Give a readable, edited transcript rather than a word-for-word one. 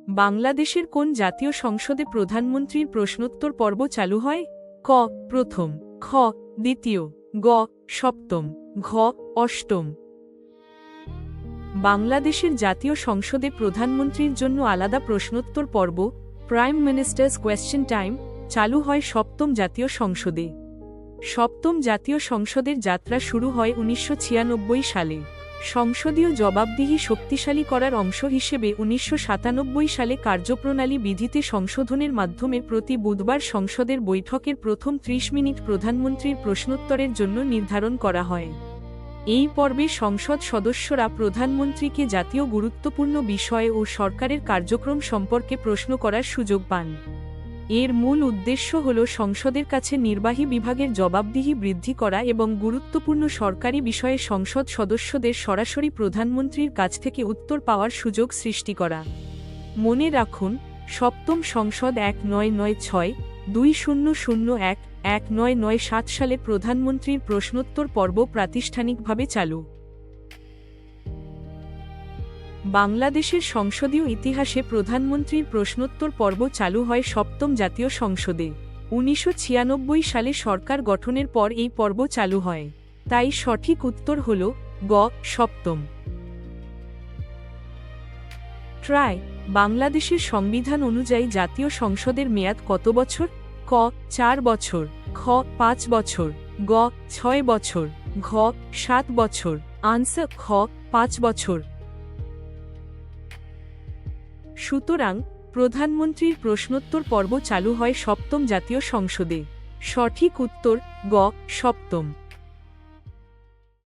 বাংলাদেশের কোন জাতীয় সংসদে প্রধানমন্ত্রীর প্রশ্নোত্তর পর্ব চালু হয়? ক প্রথম, খ দ্বিতীয়, গ সপ্তম, ঘ অষ্টম। বাংলাদেশের জাতীয় সংসদে প্রধানমন্ত্রীর জন্য আলাদা প্রশ্নোত্তর পর্ব প্রাইম মিনিস্টার্স কোয়েশ্চেন টাইম চালু হয় সপ্তম জাতীয় সংসদে। সপ্তম জাতীয় সংসদের যাত্রা শুরু হয় ১৯৯৬ সালে। সংসদীয় জবাবদিহি শক্তিশালী করার অংশ হিসেবে ১৯৯৭ সালে কার্যপ্রণালী বিধিতে সংশোধনের মাধ্যমে প্রতি বুধবার সংসদের বৈঠকের প্রথম ৩০ মিনিট প্রধানমন্ত্রীর প্রশ্নোত্তরের জন্য নির্ধারণ করা হয়। এই পর্বে সংসদ সদস্যরা প্রধানমন্ত্রীকে জাতীয় গুরুত্বপূর্ণ বিষয় ও সরকারের কার্যক্রম সম্পর্কে প্রশ্ন করার সুযোগ পান। এর মূল উদ্দেশ্য হল সংসদের কাছে নির্বাহী বিভাগের জবাবদিহি বৃদ্ধি করা এবং গুরুত্বপূর্ণ সরকারি বিষয়ে সংসদ সদস্যদের সরাসরি প্রধানমন্ত্রীর কাছ থেকে উত্তর পাওয়ার সুযোগ সৃষ্টি করা। মনে রাখুন, সপ্তম সংসদ ১৯৯৬-২০০১-১৯৯৭ সালে প্রধানমন্ত্রীর প্রশ্নোত্তর পর্ব প্রাতিষ্ঠানিকভাবে চালু। বাংলাদেশের সংসদীয় ইতিহাসে প্রধানমন্ত্রীর প্রশ্নোত্তর পর্ব চালু হয় সপ্তম জাতীয় সংসদে। ১৯৯৬ সালে সরকার গঠনের পর এই পর্ব চালু হয়। তাই সঠিক উত্তর হল গ সপ্তম। ট্রাই বাংলাদেশের সংবিধান অনুযায়ী জাতীয় সংসদের মেয়াদ কত বছর? ক ৪ বছর, খ ৫ বছর, গ ৬ বছর, ঘ ৭ বছর। আনসার খ ৫ বছর। সুতরাং প্রধানমন্ত্রীর প্রশ্নোত্তর পর্ব চালু হয় সপ্তম জাতীয় সংসদে। সঠিক উত্তর গ সপ্তম।